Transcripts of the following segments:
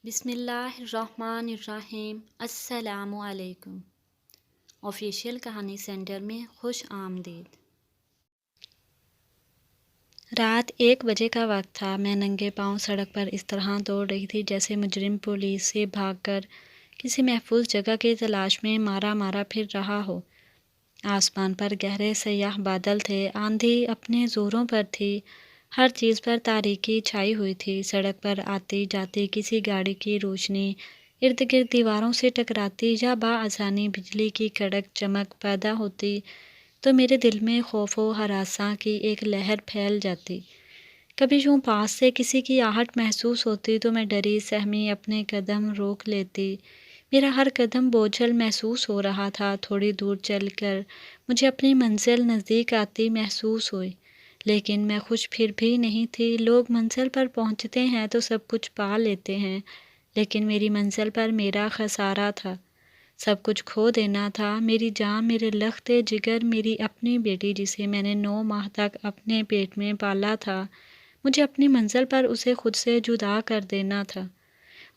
بسم اللہ الرحمن الرحیم۔ السلام علیکم۔ آفیشیل کہانی سینٹر میں خوش آمدید۔ رات 1 بجے کا وقت تھا۔ میں ننگے پاؤں سڑک پر اس طرح دوڑ رہی تھی جیسے مجرم پولیس سے بھاگ کر کسی محفوظ جگہ کی تلاش میں مارا مارا پھر رہا ہو۔ آسمان پر گہرے سیاہ بادل تھے، آندھی اپنے زوروں پر تھی، ہر چیز پر تاریکی چھائی ہوئی تھی۔ سڑک پر آتی جاتی کسی گاڑی کی روشنی ارد گرد دیواروں سے ٹکراتی یا بآسانی بجلی کی کڑک چمک پیدا ہوتی تو میرے دل میں خوف و ہراساں کی ایک لہر پھیل جاتی۔ کبھی یوں پاس سے کسی کی آہٹ محسوس ہوتی تو میں ڈری سہمی اپنے قدم روک لیتی۔ میرا ہر قدم بوجھل محسوس ہو رہا تھا۔ تھوڑی دور چل کر مجھے اپنی منزل نزدیک آتی محسوس ہوئی، لیکن میں خوش پھر بھی نہیں تھی۔ لوگ منزل پر پہنچتے ہیں تو سب کچھ پا لیتے ہیں، لیکن میری منزل پر میرا خسارہ تھا۔ سب کچھ کھو دینا تھا، میری جان، میرے لخت جگر، میری اپنی بیٹی جسے میں نے 9 ماہ تک اپنے پیٹ میں پالا تھا۔ مجھے اپنی منزل پر اسے خود سے جدا کر دینا تھا،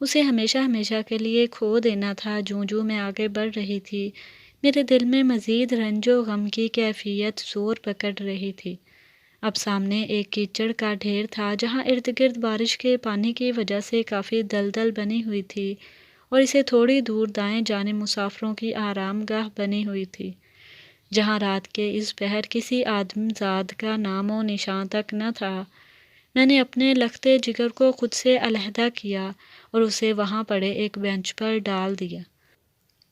اسے ہمیشہ ہمیشہ کے لیے کھو دینا تھا۔ جوں جوں میں آگے بڑھ رہی تھی، میرے دل میں مزید رنج و غم کی کیفیت زور پکڑ رہی تھی۔ اب سامنے ایک کیچڑ کا ڈھیر تھا جہاں ارد گرد بارش کے پانی کی وجہ سے کافی دلدل بنی ہوئی تھی، اور اسے تھوڑی دور دائیں جانب مسافروں کی آرام گاہ بنی ہوئی تھی، جہاں رات کے اس پہر کسی آدمزاد کا نام و نشان تک نہ تھا۔ میں نے اپنے لخت جگر کو خود سے علیحدہ کیا اور اسے وہاں پڑے ایک بینچ پر ڈال دیا۔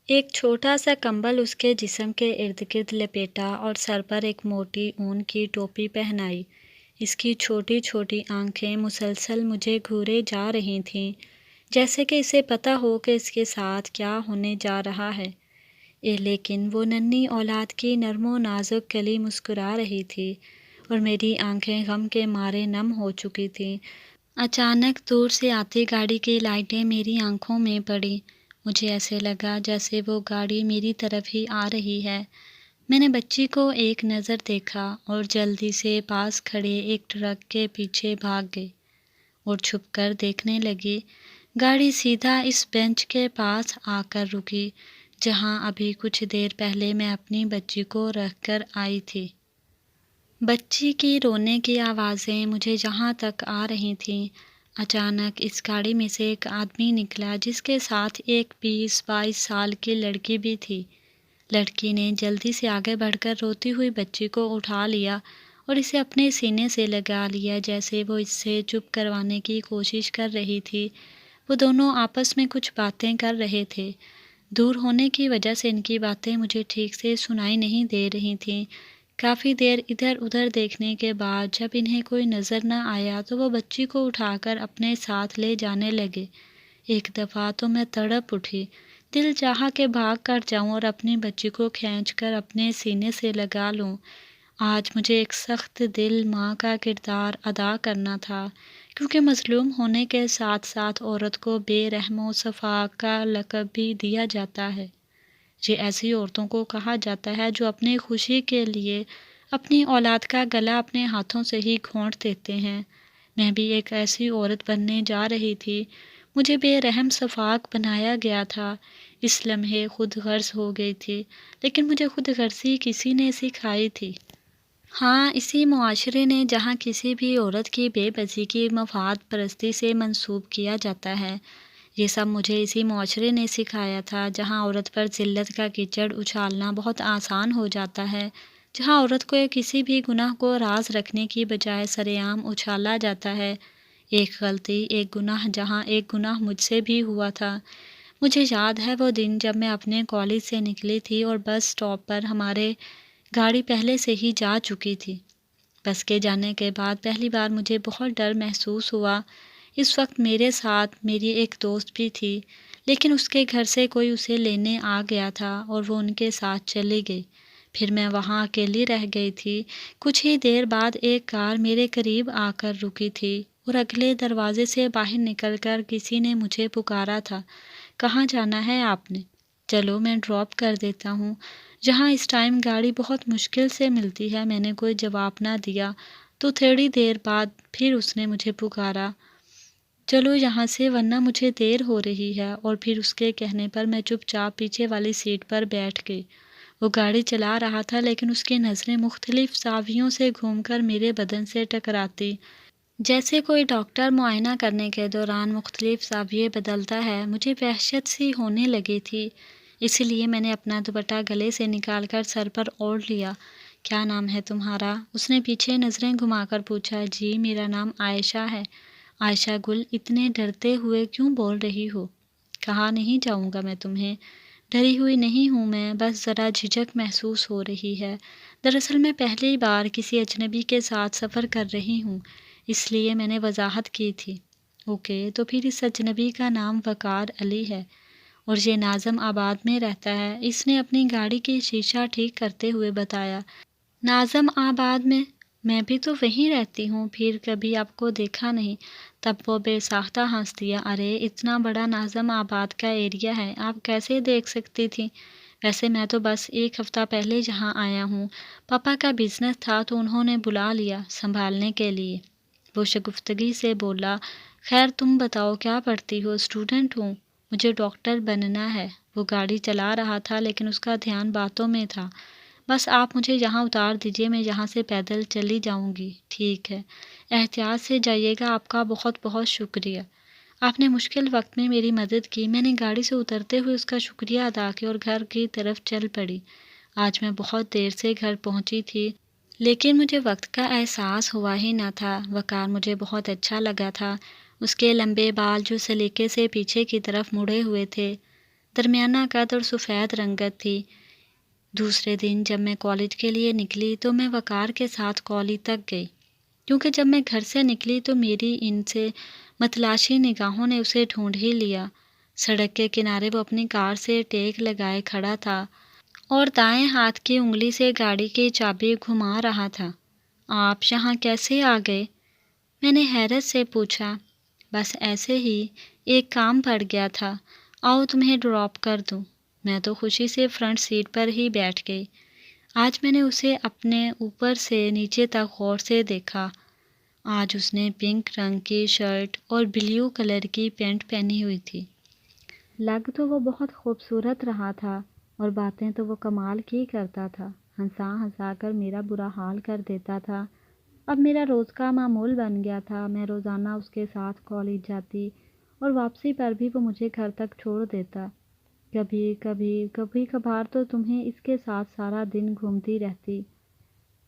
ایک چھوٹا سا کمبل اس کے جسم کے ارد گرد لپیٹا اور سر پر ایک موٹی اون کی ٹوپی پہنائی۔ اس کی چھوٹی چھوٹی آنکھیں مسلسل مجھے گھورے جا رہی تھیں، جیسے کہ اسے پتہ ہو کہ اس کے ساتھ کیا ہونے جا رہا ہے۔ لیکن وہ ننھی اولاد کی نرم و نازک کلی مسکرا رہی تھی، اور میری آنکھیں غم کے مارے نم ہو چکی تھیں۔ اچانک دور سے آتی گاڑی کی لائٹیں میری آنکھوں میں پڑیں۔ مجھے ایسے لگا جیسے وہ گاڑی میری طرف ہی آ رہی ہے۔ میں نے بچی کو ایک نظر دیکھا اور جلدی سے پاس کھڑے ایک ٹرک کے پیچھے بھاگ گئی اور چھپ کر دیکھنے لگی۔ گاڑی سیدھا اس بینچ کے پاس آ کر رکی جہاں ابھی کچھ دیر پہلے میں اپنی بچی کو رکھ کر آئی تھی۔ بچی کی رونے کی آوازیں مجھے جہاں تک آ رہی تھیں۔ اچانک اس گاڑی میں سے ایک آدمی نکلا جس کے ساتھ ایک 20-22 سال کی لڑکی بھی تھی۔ لڑکی نے جلدی سے آگے بڑھ کر روتی ہوئی بچی کو اٹھا لیا اور اسے اپنے سینے سے لگا لیا جیسے وہ اس سے چپ کروانے کی کوشش کر رہی تھی۔ وہ دونوں آپس میں کچھ باتیں کر رہے تھے۔ دور ہونے کی وجہ سے ان کی باتیں مجھے ٹھیک سے سنائی نہیں دے رہی تھیں۔ کافی دیر ادھر ادھر دیکھنے کے بعد جب انہیں کوئی نظر نہ آیا تو وہ بچی کو اٹھا کر اپنے ساتھ لے جانے لگے۔ ایک دفعہ تو میں تڑپ اٹھی، دل چاہا کہ بھاگ کر جاؤں اور اپنی بچی کو کھینچ کر اپنے سینے سے لگا لوں۔ آج مجھے ایک سخت دل ماں کا کردار ادا کرنا تھا، کیونکہ مظلوم ہونے کے ساتھ ساتھ عورت کو بے رحم و شفاق کا لقب بھی دیا جاتا ہے۔ یہ ایسی عورتوں کو کہا جاتا ہے جو اپنی خوشی کے لیے اپنی اولاد کا گلا اپنے ہاتھوں سے ہی گھونٹ دیتے ہیں۔ میں بھی ایک ایسی عورت بننے جا رہی تھی۔ مجھے بے رحم شفاق بنایا گیا تھا۔ اس لمحے خود غرض ہو گئی تھی، لیکن مجھے خود غرضی کسی نے سکھائی تھی۔ ہاں، اسی معاشرے نے جہاں کسی بھی عورت کی بے بسی کی مفاد پرستی سے منسوب کیا جاتا ہے، یہ سب مجھے اسی معاشرے نے سکھایا تھا جہاں عورت پر ذلت کا کیچڑ اچھالنا بہت آسان ہو جاتا ہے، جہاں عورت کو کسی بھی گناہ کو راز رکھنے کی بجائے سرے عام اچھالا جاتا ہے۔ ایک غلطی، ایک گناہ، جہاں ایک گناہ مجھ سے بھی ہوا تھا۔ مجھے یاد ہے وہ دن جب میں اپنے کالج سے نکلی تھی اور بس سٹاپ پر ہمارے گاڑی پہلے سے ہی جا چکی تھی۔ بس کے جانے کے بعد پہلی بار مجھے بہت ڈر محسوس ہوا۔ اس وقت میرے ساتھ میری ایک دوست بھی تھی، لیکن اس کے گھر سے کوئی اسے لینے آ گیا تھا اور وہ ان کے ساتھ چلی گئی۔ پھر میں وہاں اکیلی رہ گئی تھی۔ کچھ ہی دیر بعد ایک کار میرے قریب آ کر رکی تھی اور اگلے دروازے سے باہر نکل کر کسی نے مجھے پکارا تھا، کہاں جانا ہے آپ نے؟ چلو میں ڈراپ کر دیتا ہوں۔ جہاں اس ٹائم گاڑی بہت مشکل سے ملتی ہے، میں نے کوئی جواب نہ دیا تو تھوڑی دیر بعد پھر اس نے مجھے پکارا، چلو یہاں سے ورنہ مجھے دیر ہو رہی ہے، اور پھر اس کے کہنے پر میں چپ چاپ پیچھے والی سیٹ پر بیٹھ گئی۔ وہ گاڑی چلا رہا تھا لیکن اس کی نظریں مختلف زاویوں سے گھوم کر میرے بدن سے ٹکراتی، جیسے کوئی ڈاکٹر معائنہ کرنے کے دوران مختلف زاویے بدلتا ہے۔ مجھے وحشت سی ہونے لگی تھی، اسی لیے میں نے اپنا دوپٹہ گلے سے نکال کر سر پر اوڑھ لیا۔ کیا نام ہے تمہارا؟ اس نے پیچھے نظریں گھما کر پوچھا۔ جی میرا نام عائشہ ہے۔ عائشہ گل، اتنے ڈرتے ہوئے کیوں بول رہی ہو؟ کہا نہیں جاؤں گا میں تمہیں۔ ڈری ہوئی نہیں ہوں میں، بس ذرا جھجک محسوس ہو رہی ہے۔ دراصل میں پہلی بار کسی اجنبی کے ساتھ سفر کر رہی ہوں، اس لیے میں نے وضاحت کی تھی۔ اوکے، تو پھر اس اجنبی کا نام وقار علی ہے اور یہ ناظم آباد میں رہتا ہے، اس نے اپنی گاڑی کی شیشہ ٹھیک کرتے ہوئے بتایا۔ ناظم آباد میں بھی تو وہیں رہتی ہوں، پھر کبھی آپ کو دیکھا نہیں۔ تب وہ بے ساختہ ہنس دیا۔ ارے اتنا بڑا ناظم آباد کا ایریا ہے، آپ کیسے دیکھ سکتی تھی؟ ویسے میں تو بس ایک ہفتہ پہلے یہاں آیا ہوں، پاپا کا بزنس تھا تو انہوں نے بلا لیا سنبھالنے کے لیے۔ وہ شگفتگی سے بولا۔ خیر تم بتاؤ کیا پڑھتی ہو؟ اسٹوڈنٹ ہوں، مجھے ڈاکٹر بننا ہے۔ وہ گاڑی چلا رہا تھا لیکن اس کا دھیان باتوں میں تھا۔ بس آپ مجھے یہاں اتار دیجیے، میں یہاں سے پیدل چلی جاؤں گی۔ ٹھیک ہے، احتیاط سے جائیے گا، آپ کا بہت بہت شکریہ، آپ نے مشکل وقت میں میری مدد کی۔ میں نے گاڑی سے اترتے ہوئے اس کا شکریہ ادا کیا اور گھر کی طرف چل پڑی۔ آج میں بہت دیر سے گھر پہنچی تھی لیکن مجھے وقت کا احساس ہوا ہی نہ تھا۔ وقار مجھے بہت اچھا لگا تھا، اس کے لمبے بال جو سلیقے سے پیچھے کی طرف مڑے ہوئے تھے، درمیانہ قد اور سفید رنگت تھی۔ دوسرے دن جب میں کالج کے لیے نکلی تو میں وقار کے ساتھ کالج تک گئی، کیونکہ جب میں گھر سے نکلی تو میری ان سے متلاشی نگاہوں نے اسے ڈھونڈ ہی لیا۔ سڑک کے کنارے وہ اپنی کار سے ٹیک لگائے کھڑا تھا اور دائیں ہاتھ کی انگلی سے گاڑی کی چابی گھما رہا تھا۔ آپ یہاں کیسے آ گئے؟ میں نے حیرت سے پوچھا۔ بس ایسے ہی، ایک کام پڑ گیا تھا، آؤ تمہیں ڈراپ کر دوں۔ میں تو خوشی سے فرنٹ سیٹ پر ہی بیٹھ گئی۔ آج میں نے اسے اپنے اوپر سے نیچے تک غور سے دیکھا۔ آج اس نے پنک رنگ کی شرٹ اور بلیو کلر کی پینٹ پہنی ہوئی تھی۔ لگ تو وہ بہت خوبصورت رہا تھا اور باتیں تو وہ کمال کی کرتا تھا، ہنسا ہنسا کر میرا برا حال کر دیتا تھا۔ اب میرا روز کا معمول بن گیا تھا، میں روزانہ اس کے ساتھ کالج جاتی اور واپسی پر بھی وہ مجھے گھر تک چھوڑ دیتا۔ کبھی کبھار تو تمہیں اس کے ساتھ سارا دن گھومتی رہتی۔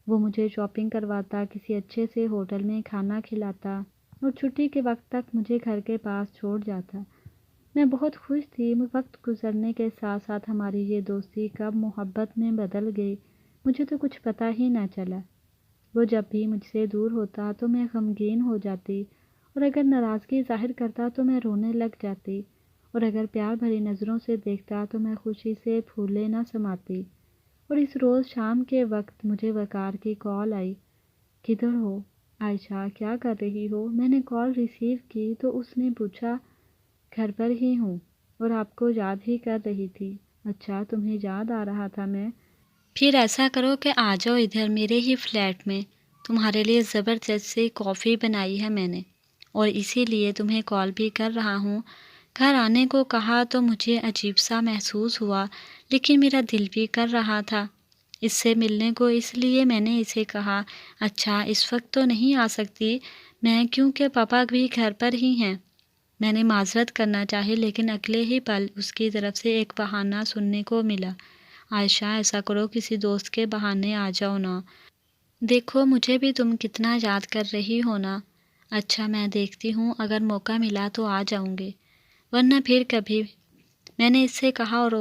وہ مجھے شاپنگ کرواتا، کسی اچھے سے ہوٹل میں کھانا کھلاتا اور چھٹی کے وقت تک مجھے گھر کے پاس چھوڑ جاتا۔ میں بہت خوش تھی۔ وقت گزرنے کے ساتھ ساتھ ہماری یہ دوستی کب محبت میں بدل گئی مجھے تو کچھ پتہ ہی نہ چلا۔ وہ جب بھی مجھ سے دور ہوتا تو میں غمگین ہو جاتی، اور اگر ناراضگی ظاہر کرتا تو میں رونے لگ جاتی، اور اگر پیار بھری نظروں سے دیکھتا تو میں خوشی سے پھولے نہ سماتی۔ اور اس روز شام کے وقت مجھے وقار کی کال آئی۔ کدھر ہو عائشہ، کیا کر رہی ہو؟ میں نے کال ریسیو کی تو اس نے پوچھا، گھر پر ہی ہوں اور آپ کو یاد ہی کر رہی تھی۔ اچھا، تمہیں یاد آ رہا تھا میں؟ پھر ایسا کرو کہ آ جاؤ ادھر میرے ہی فلیٹ میں، تمہارے لیے زبردست سی کافی بنائی ہے میں نے، اور اسی لیے تمہیں کال بھی کر رہا ہوں۔ گھر آنے کو کہا تو مجھے عجیب سا محسوس ہوا، لیکن میرا دل بھی کر رہا تھا اس سے ملنے کو، اس لیے میں نے اسے کہا، اچھا اس وقت تو نہیں آ سکتی میں کیونکہ پاپا بھی گھر پر ہی ہیں۔ میں نے معذرت کرنا چاہی لیکن اگلے ہی پل اس کی طرف سے ایک بہانہ سننے کو ملا۔ عائشہ ایسا کرو کسی دوست کے بہانے آ جاؤ نا، دیکھو مجھے بھی تم کتنا یاد کر رہی ہو نا۔ اچھا میں دیکھتی ہوں، اگر موقع ملا تو آ جاؤں گے، ورنہ پھر کبھی، میں نے اس سے کہا، اور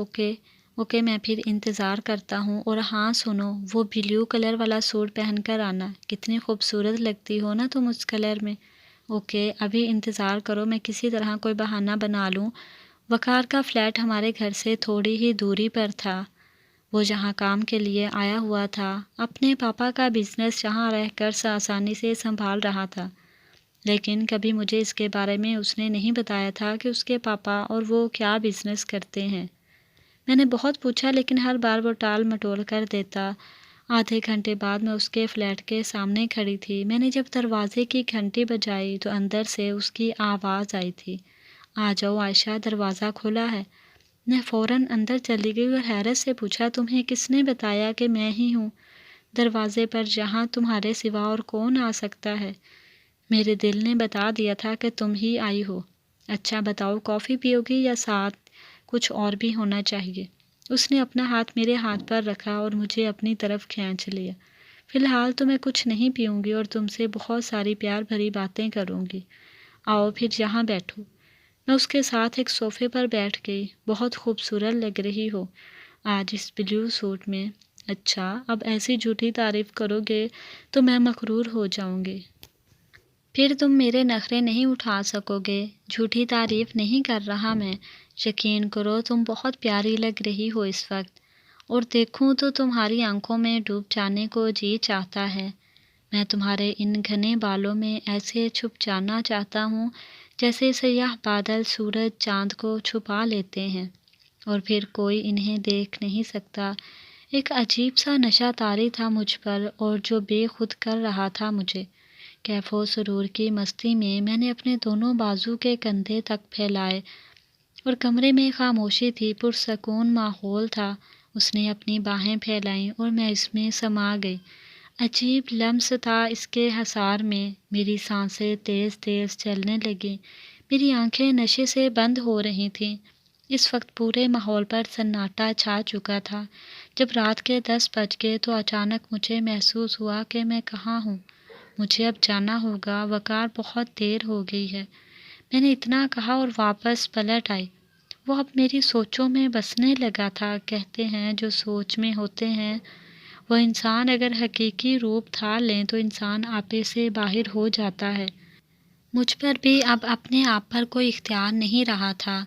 اوکے میں پھر انتظار کرتا ہوں۔ اور ہاں سنو، وہ بلیو کلر والا سوٹ پہن کر آنا، کتنی خوبصورت لگتی ہو نا تم اس کلر میں۔ اوکے ابھی انتظار کرو، میں کسی طرح کوئی بہانہ بنا لوں۔ وقار کا فلیٹ ہمارے گھر سے تھوڑی ہی دوری پر تھا، وہ جہاں کام کے لیے آیا ہوا تھا، اپنے پاپا کا بزنس یہاں رہ کر آسانی سے سنبھال رہا تھا، لیکن کبھی مجھے اس کے بارے میں اس نے نہیں بتایا تھا کہ اس کے پاپا اور وہ کیا بزنس کرتے ہیں۔ میں نے بہت پوچھا لیکن ہر بار وہ ٹال مٹول کر دیتا۔ آدھے گھنٹے بعد میں اس کے فلیٹ کے سامنے کھڑی تھی۔ میں نے جب دروازے کی گھنٹی بجائی تو اندر سے اس کی آواز آئی تھی، آ جاؤ عائشہ، دروازہ کھلا ہے۔ میں فوراً اندر چلی گئی اور حیرت سے پوچھا، تمہیں کس نے بتایا کہ میں ہی ہوں دروازے پر، جہاں تمہارے سوا اور کون آ سکتا ہے؟ میرے دل نے بتا دیا تھا کہ تم ہی آئی ہو۔ اچھا بتاؤ، کافی پیو گی یا ساتھ کچھ اور بھی ہونا چاہیے؟ اس نے اپنا ہاتھ میرے ہاتھ پر رکھا اور مجھے اپنی طرف کھینچ لیا۔ فی الحال تو میں کچھ نہیں پیوں گی اور تم سے بہت ساری پیار بھری باتیں کروں گی۔ آؤ پھر یہاں بیٹھو۔ میں اس کے ساتھ ایک صوفے پر بیٹھ گئی۔ بہت خوبصورت لگ رہی ہو آج اس بلیو سوٹ میں۔ اچھا، اب ایسی جھوٹی تعریف کرو گے تو میں مغرور ہو جاؤں گی۔ پھر تم میرے نخرے نہیں اٹھا سکو گے۔ جھوٹی تعریف نہیں کر رہا میں، یقین کرو تم بہت پیاری لگ رہی ہو اس وقت، اور دیکھوں تو تمہاری آنکھوں میں ڈوب جانے کو جی چاہتا ہے۔ میں تمہارے ان گھنے بالوں میں ایسے چھپ جانا چاہتا ہوں جیسے سیاہ بادل سورج چاند کو چھپا لیتے ہیں اور پھر کوئی انہیں دیکھ نہیں سکتا۔ ایک عجیب سا نشہ طاری تھا مجھ پر اور جو بے خود کر رہا تھا مجھے۔ کیف و سرور کی مستی میں نے اپنے دونوں بازو کے کندھے تک پھیلائے اور کمرے میں خاموشی تھی، پرسکون ماحول تھا۔ اس نے اپنی باہیں پھیلائیں اور میں اس میں سما گئی۔ عجیب لمس تھا اس کے حصار میں۔ میری سانسیں تیز تیز چلنے لگیں، میری آنکھیں نشے سے بند ہو رہی تھیں۔ اس وقت پورے ماحول پر سناٹا چھا چکا تھا۔ جب رات کے 10 بج گئے تو اچانک مجھے محسوس ہوا کہ میں کہاں ہوں۔ مجھے اب جانا ہوگا، وقار، بہت دیر ہو گئی ہے۔ میں نے اتنا کہا اور واپس پلٹ آئی۔ وہ اب میری سوچوں میں بسنے لگا تھا۔ کہتے ہیں جو سوچ میں ہوتے ہیں وہ انسان اگر حقیقی روپ تھا لیں تو انسان آپے سے باہر ہو جاتا ہے۔ مجھ پر بھی اب اپنے آپ پر کوئی اختیار نہیں رہا تھا۔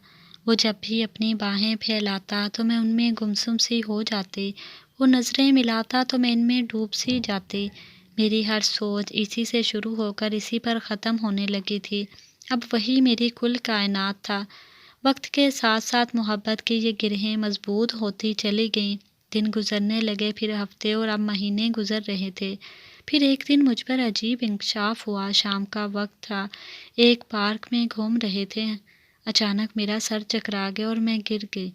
وہ جب بھی اپنی باہیں پھیلاتا تو میں ان میں گمسم سی ہو جاتی، وہ نظریں ملاتا تو میں ان میں ڈوب سی جاتی۔ میری ہر سوچ اسی سے شروع ہو کر اسی پر ختم ہونے لگی تھی۔ اب وہی میری کل کائنات تھا۔ وقت کے ساتھ ساتھ محبت کی یہ گرہیں مضبوط ہوتی چلی گئیں۔ دن گزرنے لگے، پھر ہفتے اور اب مہینے گزر رہے تھے۔ پھر ایک دن مجھ پر عجیب انکشاف ہوا۔ شام کا وقت تھا، ایک پارک میں گھوم رہے تھے۔ اچانک میرا سر چکرا گیا اور میں گر گئی۔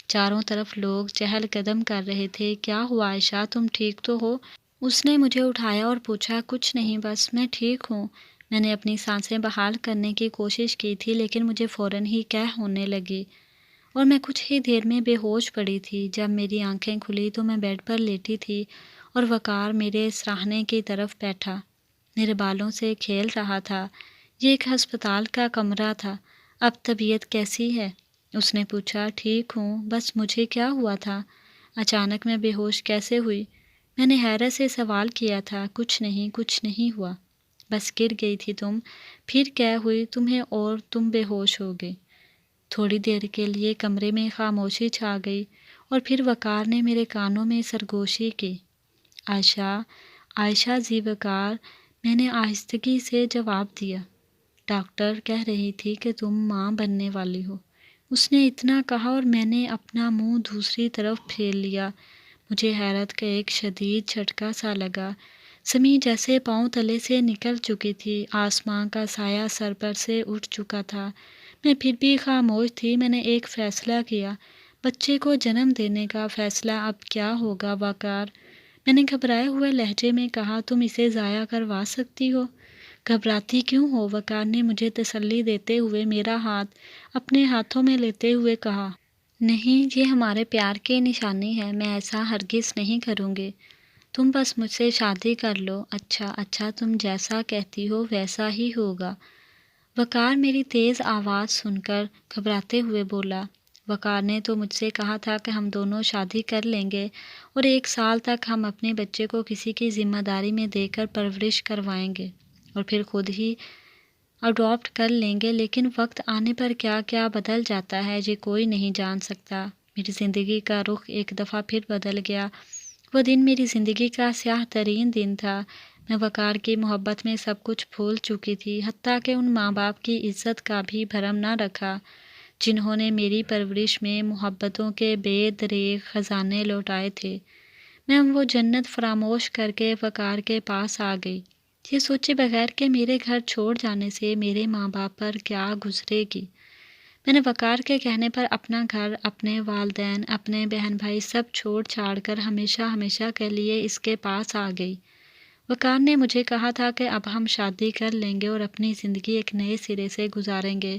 چاروں طرف لوگ چہل قدم کر رہے تھے۔ کیا ہوا عائشہ، تم ٹھیک تو ہو؟ اس نے مجھے اٹھایا اور پوچھا۔ کچھ نہیں، بس میں ٹھیک ہوں۔ میں نے اپنی سانسیں بحال کرنے کی کوشش کی تھی لیکن مجھے فوراً ہی قے ہونے لگی اور میں کچھ ہی دیر میں بے ہوش پڑی تھی۔ جب میری آنکھیں کھلی تو میں بیڈ پر لیٹی تھی اور وقار میرے سراہنے کی طرف بیٹھا میرے بالوں سے کھیل رہا تھا۔ یہ ایک ہسپتال کا کمرہ تھا۔ اب طبیعت کیسی ہے؟ اس نے پوچھا۔ ٹھیک ہوں، بس مجھے کیا ہوا تھا؟ اچانک میں بے ہوش کیسے ہوئی؟ میں نے حیرت سے سوال کیا تھا۔ کچھ نہیں ہوا، بس گر گئی تھی تم۔ پھر کیا ہوئی تمہیں اور تم بے ہوش ہو گئی؟ تھوڑی دیر کے لیے کمرے میں خاموشی چھا گئی اور پھر وقار نے میرے کانوں میں سرگوشی کی۔ عائشہ جی وقار، میں نے آہستگی سے جواب دیا۔ ڈاکٹر کہہ رہی تھی کہ تم ماں بننے والی ہو۔ اس نے اتنا کہا اور میں نے اپنا منہ دوسری طرف پھیر لیا۔ مجھے حیرت کا ایک شدید جھٹکا سا لگا۔ زمین جیسے پاؤں تلے سے نکل چکی تھی، آسمان کا سایہ سر پر سے اٹھ چکا تھا۔ میں پھر بھی خاموش تھی۔ میں نے ایک فیصلہ کیا، بچے کو جنم دینے کا فیصلہ۔ اب کیا ہوگا وقار؟ میں نے گھبرائے ہوئے لہجے میں کہا۔ تم اسے ضائع کروا سکتی ہو۔ گھبراتی کیوں ہو؟ وقار نے مجھے تسلی دیتے ہوئے میرا ہاتھ اپنے ہاتھوں میں لیتے ہوئے کہا۔ نہیں، یہ ہمارے پیار کی نشانی ہے، میں ایسا ہرگز نہیں کروں گی۔ تم بس مجھ سے شادی کر لو۔ اچھا، تم جیسا کہتی ہو ویسا ہی ہوگا۔ وقار میری تیز آواز سن کر گھبراتے ہوئے بولا۔ وقار نے تو مجھ سے کہا تھا کہ ہم دونوں شادی کر لیں گے اور 1 سال تک ہم اپنے بچے کو کسی کی ذمہ داری میں دے کر پرورش کروائیں گے اور پھر خود ہی اڈاپٹ کر لیں گے، لیکن وقت آنے پر کیا کیا بدل جاتا ہے یہ کوئی نہیں جان سکتا۔ میری زندگی کا رخ ایک دفعہ پھر بدل گیا۔ وہ دن میری زندگی کا سیاہ ترین دن تھا۔ میں وقار کی محبت میں سب کچھ بھول چکی تھی، حتیٰ کہ ان ماں باپ کی عزت کا بھی بھرم نہ رکھا جنہوں نے میری پرورش میں محبتوں کے بے دریغ خزانے لوٹائے تھے۔ میں وہ جنت فراموش کر کے وقار کے پاس آ گئی، یہ سوچے بغیر کہ میرے گھر چھوڑ جانے سے میرے ماں باپ پر کیا گزرے گی۔ میں نے وقار کے کہنے پر اپنا گھر، اپنے والدین، اپنے بہن بھائی سب چھوڑ چھاڑ کر ہمیشہ ہمیشہ کے لیے اس کے پاس آ گئی۔ وقار نے مجھے کہا تھا کہ اب ہم شادی کر لیں گے اور اپنی زندگی ایک نئے سرے سے گزاریں گے۔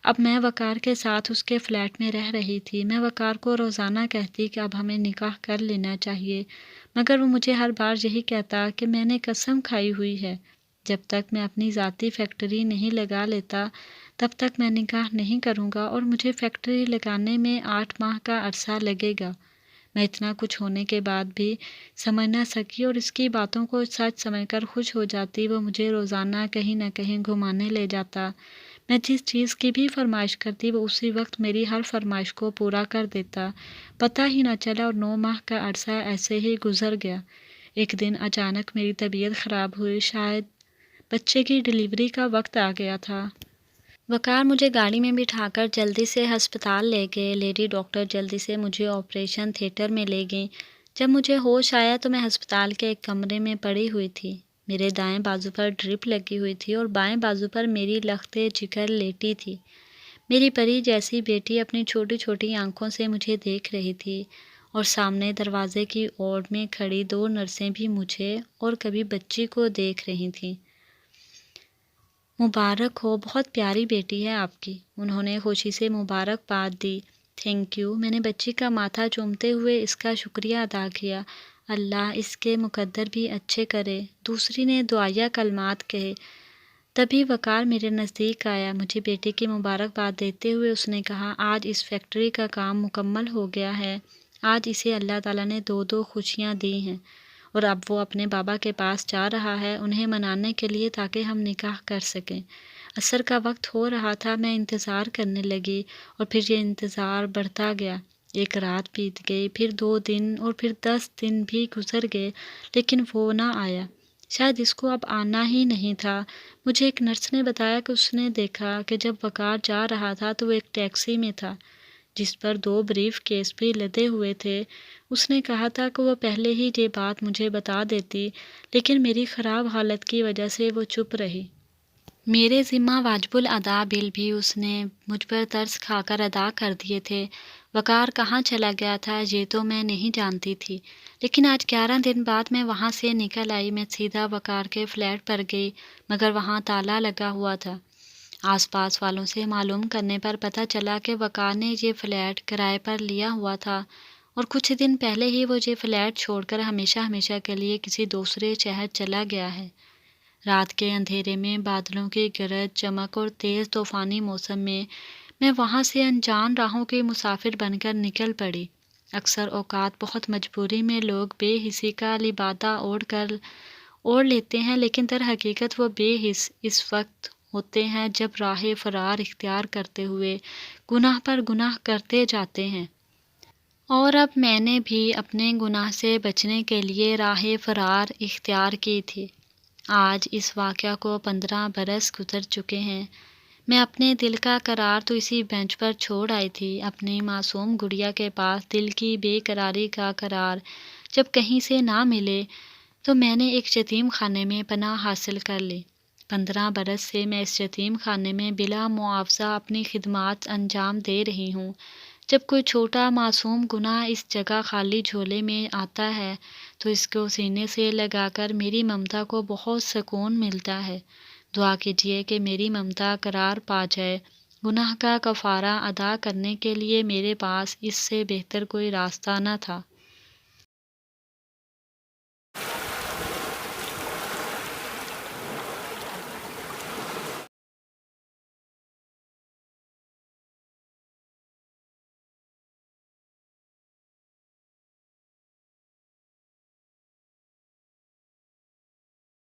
اب میں وقار کے ساتھ اس کے فلیٹ میں رہ رہی تھی۔ میں وقار کو روزانہ کہتی کہ اب ہمیں نکاح کر لینا چاہیے، مگر وہ مجھے ہر بار یہی کہتا کہ میں نے قسم کھائی ہوئی ہے، جب تک میں اپنی ذاتی فیکٹری نہیں لگا لیتا تب تک میں نکاح نہیں کروں گا، اور مجھے فیکٹری لگانے میں 8 ماہ کا عرصہ لگے گا۔ میں اتنا کچھ ہونے کے بعد بھی سمجھ نہ سکی اور اس کی باتوں کو سچ سمجھ کر خوش ہو جاتی۔ وہ مجھے روزانہ کہیں نہ کہیں گھمانے لے جاتا۔ میں جس چیز کی بھی فرمائش کرتی وہ اسی وقت میری ہر فرمائش کو پورا کر دیتا۔ پتہ ہی نہ چلا اور 9 ماہ کا عرصہ ایسے ہی گزر گیا۔ ایک دن اچانک میری طبیعت خراب ہوئی، شاید بچے کی ڈلیوری کا وقت آ گیا تھا۔ وقار مجھے گاڑی میں بٹھا کر جلدی سے ہسپتال لے گئے۔ لیڈی ڈاکٹر جلدی سے مجھے آپریشن تھیٹر میں لے گئیں۔ جب مجھے ہوش آیا تو میں ہسپتال کے ایک کمرے میں پڑی ہوئی تھی۔ میرے دائیں بازو پر ڈرپ لگی ہوئی تھی اور بائیں بازو پر میری لخت جگر لیٹی تھی۔ میری پری جیسی بیٹی اپنی چھوٹی چھوٹی آنکھوں سے مجھے دیکھ رہی تھی، اور سامنے دروازے کی اوٹ میں کھڑی 2 نرسیں بھی مجھے اور کبھی بچی کو دیکھ رہی تھیں۔ مبارک ہو، بہت پیاری بیٹی ہے آپ کی، انہوں نے خوشی سے مبارکباد دی۔ تھینک یو، میں نے بچی کا ماتھا چومتے ہوئے اس کا شکریہ ادا کیا۔ اللہ اس کے مقدر بھی اچھے کرے، دوسری نے دعائیہ کلمات کہے۔ تبھی وقار میرے نزدیک آیا۔ مجھے بیٹی کی مبارکباد دیتے ہوئے اس نے کہا، آج اس فیکٹری کا کام مکمل ہو گیا ہے، آج اسے اللہ تعالیٰ نے 2 خوشیاں دی ہیں، اور اب وہ اپنے بابا کے پاس جا رہا ہے انہیں منانے کے لیے تاکہ ہم نکاح کر سکیں۔ عصر کا وقت ہو رہا تھا، میں انتظار کرنے لگی اور پھر یہ انتظار بڑھتا گیا۔ ایک رات بیت گئی، پھر 2 دن اور پھر 10 دن بھی گزر گئے، لیکن وہ نہ آیا۔ شاید اس کو اب آنا ہی نہیں تھا۔ مجھے ایک نرس نے بتایا کہ اس نے دیکھا کہ جب وقار جا رہا تھا تو وہ ایک ٹیکسی میں تھا جس پر 2 بریف کیس بھی لدے ہوئے تھے۔ اس نے کہا تھا کہ وہ پہلے ہی یہ بات مجھے بتا دیتی، لیکن میری خراب حالت کی وجہ سے وہ چپ رہی۔ میرے ذمہ واجب الادا بل بھی اس نے مجھ پر ترس کھا کر ادا کر دیے تھے۔ وقار کہاں چلا گیا تھا یہ تو میں نہیں جانتی تھی، لیکن آج 11 دن بعد میں وہاں سے نکل آئی۔ میں سیدھا وقار کے فلیٹ پر گئی، مگر وہاں تالا لگا ہوا تھا۔ آس پاس والوں سے معلوم کرنے پر پتہ چلا کہ وقار نے یہ فلیٹ کرائے پر لیا ہوا تھا، اور کچھ دن پہلے ہی وہ یہ فلیٹ چھوڑ کر ہمیشہ ہمیشہ کے لیے کسی دوسرے شہر چلا گیا ہے۔ رات کے اندھیرے میں، بادلوں کی گرج چمک اور تیز طوفانی موسم میں، میں وہاں سے انجان راہوں کی مسافر بن کر نکل پڑی۔ اکثر اوقات بہت مجبوری میں لوگ بے حسی کا لبادہ اوڑھ لیتے ہیں، لیکن در حقیقت وہ بے حس اس وقت ہوتے ہیں جب راہ فرار اختیار کرتے ہوئے گناہ پر گناہ کرتے جاتے ہیں۔ اور اب میں نے بھی اپنے گناہ سے بچنے کے لیے راہ فرار اختیار کی تھی۔ آج اس واقعہ کو 15 برس گزر چکے ہیں۔ میں اپنے دل کا قرار تو اسی بینچ پر چھوڑ آئی تھی، اپنی معصوم گڑیا کے پاس دل کی بے قراری کا قرار جب کہیں سے نہ ملے تو میں نے ایک یتیم خانے میں پناہ حاصل کر لی۔ 15 برس سے میں اس یتیم خانے میں بلا معاوضہ اپنی خدمات انجام دے رہی ہوں۔ جب کوئی چھوٹا معصوم گناہ اس جگہ خالی جھولے میں آتا ہے تو اس کو سینے سے لگا کر میری ممتا کو بہت سکون ملتا ہے۔ دعا کیجیے کہ میری ممتا قرار پا جائے۔ گناہ کا کفارہ ادا کرنے کے لیے میرے پاس اس سے بہتر کوئی راستہ نہ تھا۔